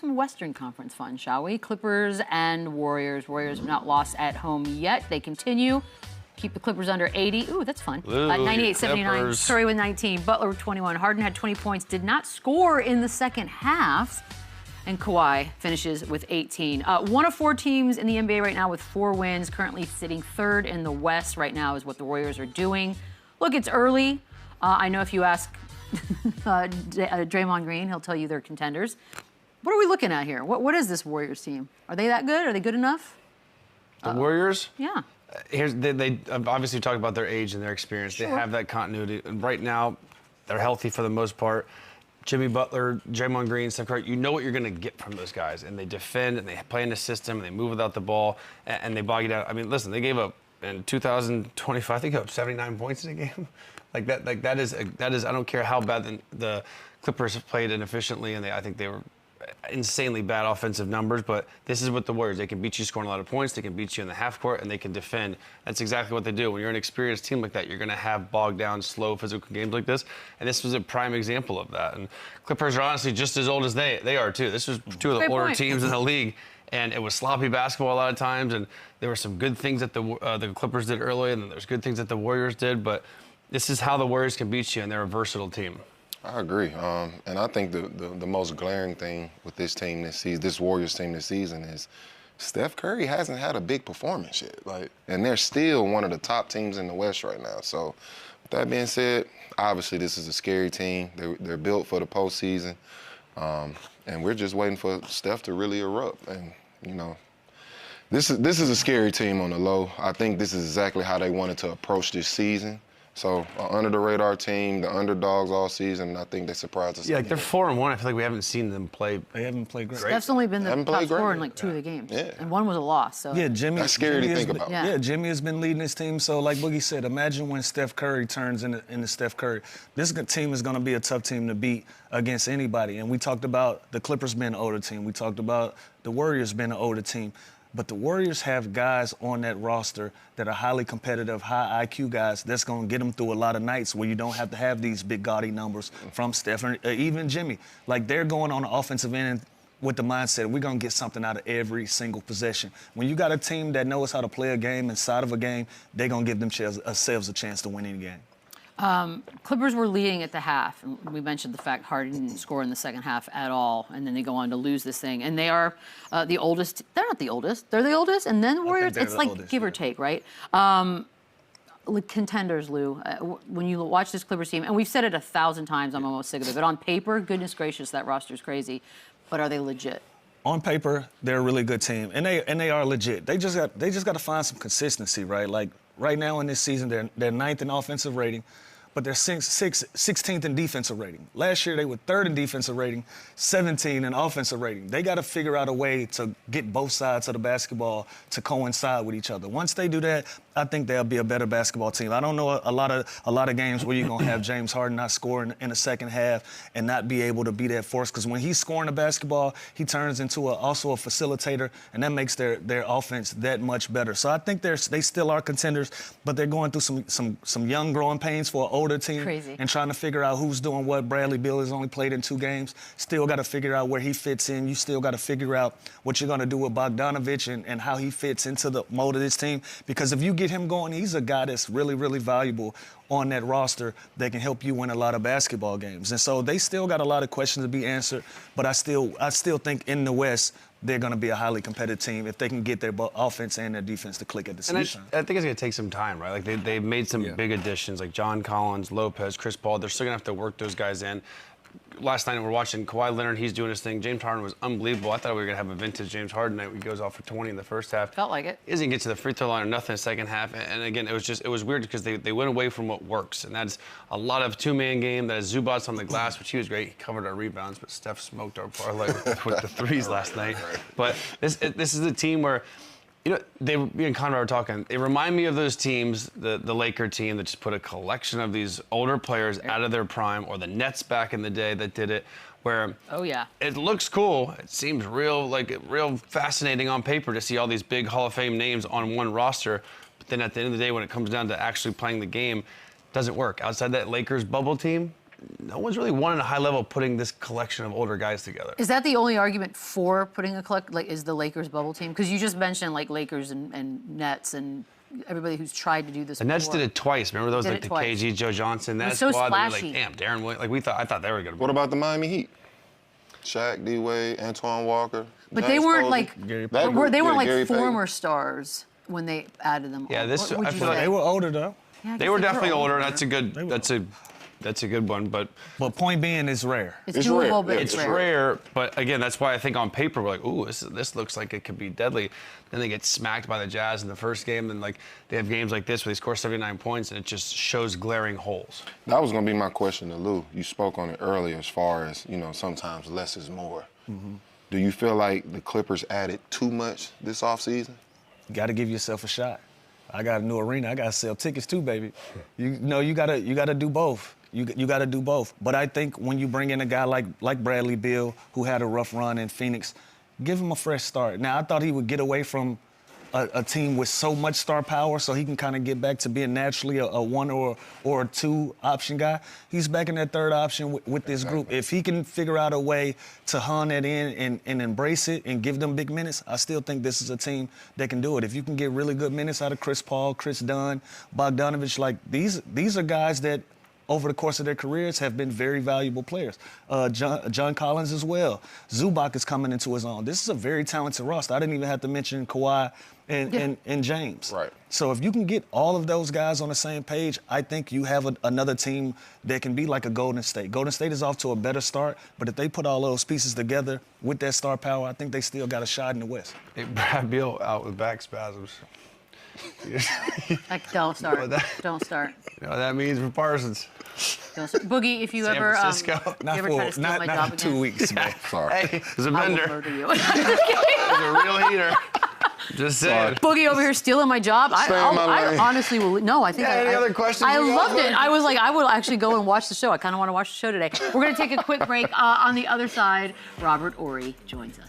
some Western Conference fun, shall we? Clippers and Warriors. Warriors have not lost at home yet. They continue. Keep the Clippers under 80. Ooh, that's fun. 98-79. Curry with 19. Butler with 21. Harden had 20 points. Did not score in the second half. And Kawhi finishes with 18. One of 4 teams in the NBA right now with 4 wins. Currently sitting 3rd in the West right now is what the Warriors are doing. Look, it's early. I know if you ask Draymond Green, he'll tell you they're contenders. What are we looking at here? What is this Warriors team? Are they that good? Are they good enough? The Warriors? Yeah. They obviously talked about their age and their experience. Sure. They have that continuity. And right now, they're healthy for the most part. Jimmy Butler, Draymond Green, Steph Curry, you know what you're going to get from those guys. And they defend, and they play in the system, and they move without the ball, and they bog you down. I mean, listen, they gave up, in 2025, I think, up 79 points in a game. That is, I don't care how bad the Clippers have played inefficiently, and I think they were insanely bad offensive numbers, but this is what the Warriors, they can beat you scoring a lot of points, they can beat you in the half court, and they can defend. That's exactly what they do. When you're an experienced team like that, you're going to have bogged down, slow, physical games like this, and this was a prime example of that. And Clippers are honestly just as old as they are, too. This was 2 of the older teams in the league, and it was sloppy basketball a lot of times, and there were some good things that the Clippers did early, and then there's good things that the Warriors did, but this is how the Warriors can beat you, and they're a versatile team. I agree, and I think the most glaring thing with this team this season, this Warriors team this season, is Steph Curry hasn't had a big performance yet. And they're still one of the top teams in the West right now. So, with that being said, obviously this is a scary team. They're built for the postseason, and we're just waiting for Steph to really erupt. And you know, this is a scary team on the low. I think this is exactly how they wanted to approach this season. So, under-the-radar team, the underdogs all season, and I think they surprised us. Yeah, they're 4-1. I feel like we haven't seen them play. They haven't played great. Steph's only been the top scorer in like 2 of the games. Yeah. And 1 was a loss. So. Yeah, Jimmy. That's scary to think about. Yeah, Jimmy has been leading his team. So, like Boogie said, imagine when Steph Curry turns into Steph Curry. This team is going to be a tough team to beat against anybody. And we talked about the Clippers being an older team. We talked about the Warriors being an older team. But the Warriors have guys on that roster that are highly competitive, high IQ guys that's going to get them through a lot of nights where you don't have to have these big gaudy numbers from Steph or even Jimmy. Like, they're going on the offensive end with the mindset, we're going to get something out of every single possession. When you got a team that knows how to play a game inside of a game, they're going to give themselves a chance to win any game. Clippers were leading at the half. And we mentioned the fact Harden didn't score in the second half at all, and then they go on to lose this thing. And they are the oldest. They're not the oldest. They're the oldest, and then the Warriors. It's like oldest, give or take, right? Contenders, Lou. When you watch this Clippers team, and we've said it 1,000 times, I'm almost sick of it. But on paper, goodness gracious, that roster's crazy. But are they legit? On paper, they're a really good team, and they are legit. They just got to find some consistency, right? Like right now in this season, they're 9th in offensive rating, but they're 16th in defensive rating. Last year, they were 3rd in defensive rating, 17 in offensive rating. They got to figure out a way to get both sides of the basketball to coincide with each other. Once they do that, I think they'll be a better basketball team. I don't know a lot of games where you're going to have James Harden not score in the second half and not be able to be that force, because when he's scoring the basketball, he turns into also a facilitator, and that makes their offense that much better. So I think they still are contenders, but they're going through some young growing pains for an older team. Crazy. And trying to figure out who's doing what. Bradley Beal has only played in 2 games. Still got to figure out where he fits in. You still got to figure out what you're going to do with Bogdanovich and how he fits into the mold of this team, because if you get him going, he's a guy that's really, really valuable on that roster that can help you win a lot of basketball games. And so they still got a lot of questions to be answered, but I still think in the West, they're going to be a highly competitive team if they can get their offense and their defense to click at the same time. I think it's going to take some time, right? Like they've made some big additions, like John Collins, Lopez, Chris Paul. They're still going to have to work those guys in. Last night we're watching Kawhi Leonard. He's doing his thing. James Harden was unbelievable. I thought we were going to have a vintage James Harden night where he goes off for 20 in the first half. Felt like it. He doesn't get to the free throw line or nothing in the second half. And again, it was weird because they went away from what works. And that's a lot of 2-man game. That is Zubac's on the glass, which he was great. He covered our rebounds, but Steph smoked our parlay with the threes last night. But this is a team where, you know, me and Conrad were talking. They remind me of those teams, the Laker team that just put a collection of these older players out of their prime, or the Nets back in the day that did it, where it looks cool. It seems real fascinating on paper to see all these big Hall of Fame names on one roster. But then at the end of the day, when it comes down to actually playing the game, it doesn't work. Outside that Lakers bubble team, no one's really won at a high level putting this collection of older guys together. Is that the only argument for putting is the Lakers bubble team? Because you just mentioned like Lakers and Nets and everybody who's tried to do this. The Nets did it twice. Remember those, like the twice. KG, Joe Johnson, that so squad. splashy. They were like, damn, Darren Williams. Like I thought they were gonna. What about the Miami Heat? Shaq, D-Wade, Antoine Walker. But James they weren't Posey. like Gary Payton. former stars when they added them. Yeah, this. What would I you feel like say? They were older though. Yeah, I they guess were definitely older. That's a good. were That's a good one, but point being, it's rare. It's It's doable, rare. but Yeah, it's it's rare. rare. But again, that's why I think on paper we're like, ooh, this looks like it could be deadly. Then they get smacked by the Jazz in the first game, and like they have games like this where they score 79 points, and it just shows glaring holes. That was going to be my question to Lou. You spoke on it earlier as far as, sometimes less is more. Mm-hmm. Do you feel like the Clippers added too much this offseason? You got to give yourself a shot. I got a new arena. I got to sell tickets too, baby. You gotta do both. You got to do both. But I think when you bring in a guy like Bradley Beal, who had a rough run in Phoenix, give him a fresh start. Now, I thought he would get away from a team with so much star power so he can kind of get back to being naturally a one or a two option guy. He's back in that third option with this group. If he can figure out a way to hone it in and embrace it and give them big minutes, I still think this is a team that can do it. If you can get really good minutes out of Chris Paul, Chris Dunn, Bogdanovich, like these are guys that over the course of their careers have been very valuable players. John Collins as well. Zubac is coming into his own. This is a very talented roster. I didn't even have to mention Kawhi and James. Right. So if you can get all of those guys on the same page, I think you have another team that can be like a Golden State. Golden State is off to a better start, but if they put all those pieces together with that star power, I think they still got a shot in the West. Hey, Brad Beal out with back spasms. Don't start. Don't start. You know what that means for Parsons. Don't start. Boogie, if you San ever Francisco. you ever try to steal my job for 2 again, weeks, man. Sorry. Hey, there's a I will bender. murder you. There's a real heater. Just saying. Boogie over here stealing my job. Stay in my I lane. honestly will. No, I think. Yeah, any other questions I you got? loved it. I was like, I will actually go and watch the show. I kind of want to watch the show today. We're going to take a quick break. On the other side, Robert Horry joins us.